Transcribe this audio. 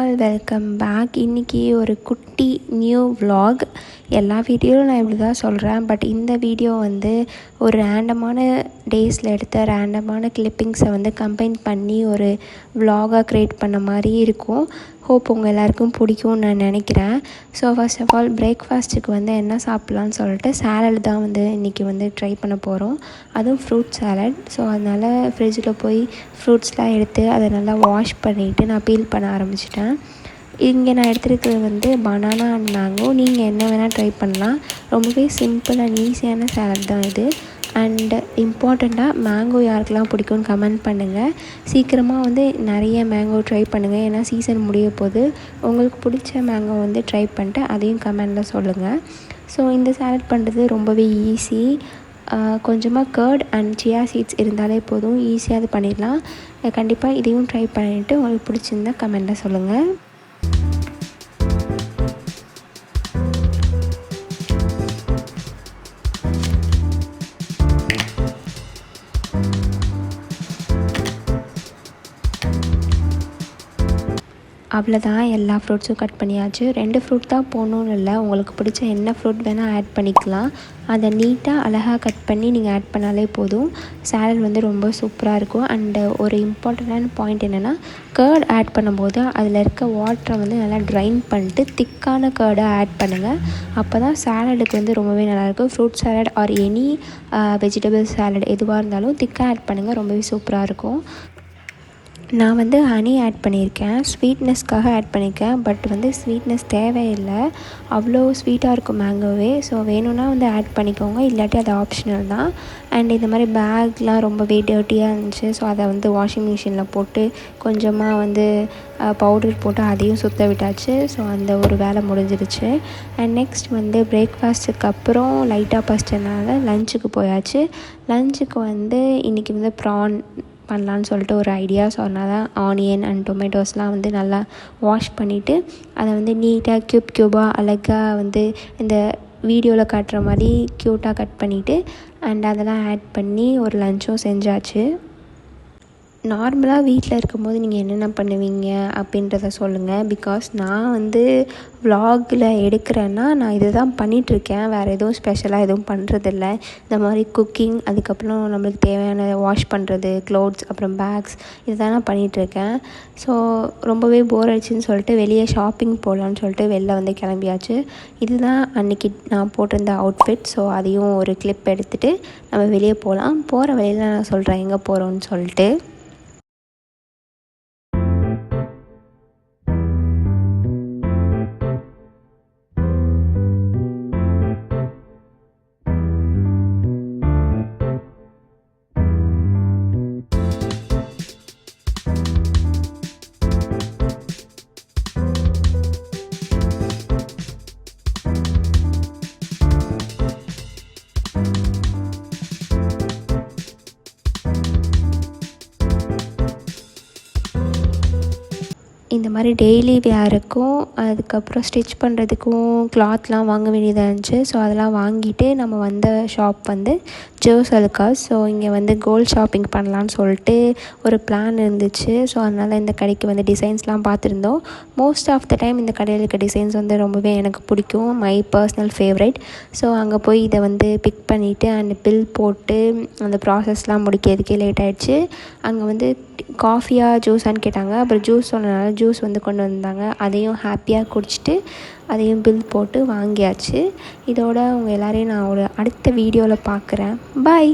All welcome back. இன்றைக்கி ஒரு குட்டி நியூ vlog. எல்லா வீடியோவும் நான் இப்படி தான் சொல்கிறேன். பட் இந்த வீடியோ வந்து ஒரு ரேண்டமான டேஸில் எடுத்த ரேண்டமான கிளிப்பிங்ஸை வந்து கம்பைன் பண்ணி ஒரு vlog-ஆக க்ரியேட் பண்ண மாதிரி இருக்கும். ஹோப் உங்கள் எல்லாேருக்கும் பிடிக்கும்னு நான் நினைக்கிறேன். ஸோ ஃபர்ஸ்ட் ஆஃப் ஆல் பிரேக்ஃபாஸ்ட்டுக்கு வந்து என்ன சாப்பிட்லான்னு சொல்லிட்டு சாலட் தான் வந்து இன்றைக்கி வந்து ட்ரை பண்ண போகிறோம். அதுவும் ஃப்ரூட் சாலட். ஸோ அதனால் ஃப்ரிட்ஜில் போய் ஃப்ரூட்ஸ்லாம் எடுத்து அதை நல்லா வாஷ் பண்ணிவிட்டு நான் பீல் பண்ண ஆரம்பிச்சிட்டேன். இங்கே நான் எடுத்துருக்கிறது வந்து பனானா அண்ட் மேங்கோ. நீங்கள் என்ன வேணால் ட்ரை பண்ணலாம். ரொம்பவே சிம்பிள் அண்ட் ஈஸியான சாலட் தான் இது. அண்ட் இம்பார்ட்டண்ட்டாக மேங்கோ யாருக்கெல்லாம் பிடிக்கும்னு கமெண்ட் பண்ணுங்கள். சீக்கிரமாக வந்து நிறைய மேங்கோ ட்ரை பண்ணுங்கள். ஏன்னா சீசன் முடிய போது உங்களுக்கு பிடிச்ச மேங்கோ வந்து ட்ரை பண்ணிட்டு அதையும் கமெண்டில் சொல்லுங்கள். ஸோ இந்த சாலட் பண்ணுறது ரொம்பவே ஈஸி. கொஞ்சமாக கர்ட் அண்ட் சியா சீட்ஸ் இருந்தாலே போதும், ஈஸியாக அது பண்ணிடலாம். கண்டிப்பாக இதையும் ட்ரை பண்ணிவிட்டு உங்களுக்கு பிடிச்சிருந்தா கமெண்டில் சொல்லுங்கள். அவ்வளோதான், எல்லா ஃப்ரூட்ஸும் கட் பண்ணியாச்சு. 2 ஃப்ரூட் தான் போடணுன்னு இல்லை, உங்களுக்கு பிடிச்ச என்ன ஃப்ரூட் வேணால் ஆட் பண்ணிக்கலாம். அதை நீட்டாக அழகாக கட் பண்ணி நீங்கள் ஆட் பண்ணாலே போதும். சாலட் வந்து ரொம்ப சூப்பராக இருக்கும். அண்டு ஒரு இம்பார்ட்டண்ட்டான பாயிண்ட் என்னென்னா, கர்ட் ஆட் பண்ணும்போது அதில் இருக்க வாட்டரை வந்து நல்லா ட்ரைன் பண்ணிட்டு திக்கான கர்டாக ஆட் பண்ணுங்கள். அப்போ தான் சாலடுக்கு வந்து ரொம்பவே நல்லாயிருக்கும். Fruit salad or any vegetable salad எதுவாக இருந்தாலும் திக்காக ஆட் பண்ணுங்கள், ரொம்பவே சூப்பராக இருக்கும். நான் வந்து ஹனி ஆட் பண்ணியிருக்கேன், ஸ்வீட்னஸ்க்காக ஆட் பண்ணியிருக்கேன். பட் வந்து ஸ்வீட்னஸ் தேவையில்லை, அவ்வளோ ஸ்வீட்டாக இருக்கும் மேங்கோவே. ஸோ வேணும்னா வந்து ஆட் பண்ணிக்கோங்க, இல்லாட்டி அது ஆப்ஷனல் தான். அண்ட் இந்த மாதிரி பேக்லாம் ரொம்பவே டர்ட்டியாக இருந்துச்சு. ஸோ அதை வந்து வாஷிங் மிஷினில் போட்டு கொஞ்சமாக வந்து பவுடர் போட்டு அதையும் சுற்ற விட்டாச்சு. ஸோ அந்த ஒரு வேலை முடிஞ்சிருச்சு. அண்ட் நெக்ஸ்ட் வந்து பிரேக்ஃபாஸ்ட்டுக்கு அப்புறம் லைட்டாக பசிச்சதுனால லஞ்சுக்கு போயாச்சு. லஞ்சுக்கு வந்து இன்றைக்கி வந்து ப்ரான் பண்ணலான்னு சொல்லிட்டு ஒரு ஐடியா. ஸோ அதனால் தான் ஆனியன் அண்ட் டொமேட்டோஸ்லாம் வந்து நல்லா வாஷ் பண்ணிவிட்டு அதை வந்து நீட்டாக க்யூபாக அழகாக வந்து இந்த வீடியோவில் காட்டுற மாதிரி க்யூட்டாக கட் பண்ணிவிட்டு அண்ட் அதெல்லாம் ஆட் பண்ணி ஒரு லஞ்சும் செஞ்சாச்சு. நார்மலாக வீட்டில் இருக்கும்போது நீங்கள் என்னென்ன பண்ணுவீங்க அப்படின்றத சொல்லுங்கள். பிகாஸ் நான் வந்து vlogல எடுக்கிறேன்னா நான் இதை தான் பண்ணிகிட்ருக்கேன். வேறு எதுவும் ஸ்பெஷலாக எதுவும் பண்ணுறதில்ல. இந்த மாதிரி குக்கிங், அதுக்கப்புறம் நம்மளுக்கு தேவையான வாஷ் பண்ணுறது, க்ளோத்ஸ், அப்புறம் பேக்ஸ், இது தான் நான் பண்ணிகிட்ருக்கேன். ஸோ ரொம்பவே போர் அடிச்சுன்னு சொல்லிட்டு வெளியே ஷாப்பிங் போகலான்னு சொல்லிட்டு வெளில வந்து கிளம்பியாச்சு. இதுதான் அன்றைக்கி நான் போட்டிருந்த அவுட்ஃபிட். ஸோ அதையும் ஒரு கிளிப் எடுத்துகிட்டு நம்ம வெளியே போகலாம். போகிற வழியில் நான் சொல்கிறேன் எங்கே போகிறோன்னு சொல்லிட்டு. இந்த மாதிரி டெய்லி வேருக்கும் அதுக்கப்புறம் ஸ்டிச் பண்ணுறதுக்கும் கிளாத்லாம் வாங்க வேண்டியதாக இருந்துச்சு. ஸோ அதெல்லாம் வாங்கிட்டு நம்ம வந்த ஷாப் வந்து ஜோஸ் அலுகாஸ். ஸோ இங்கே வந்து கோல்ட் ஷாப்பிங் பண்ணலான்னு சொல்லிட்டு ஒரு பிளான் இருந்துச்சு. ஸோ அதனால் இந்த கடைக்கு வந்து டிசைன்ஸ்லாம் பார்த்துருந்தோம். மோஸ்ட் ஆஃப் த டைம் இந்த கடையில் இருக்க டிசைன்ஸ் வந்து ரொம்பவே எனக்கு பிடிக்கும், மை பர்சனல் ஃபேவரட். ஸோ அங்கே போய் இதை வந்து பிக் பண்ணிவிட்டு அண்ட் பில் போட்டு அந்த ப்ராசஸ்லாம் முடிக்கிறதுக்கே லேட் ஆகிடுச்சு. அங்கே வந்து காஃபியாக ஜூஸான்னு கேட்டாங்க. அப்புறம் ஜூஸ் சொன்னனால ஜூஸ் வந்து கொண்டு வந்தாங்க. அதையும் ஹாப்பியாக குடிச்சிட்டு அதையும் பில் போட்டு வாங்கியாச்சு. இதோட உங்கள் எல்லோரையும் நான் ஒரு அடுத்த வீடியோவில் பார்க்குறேன். பாய்.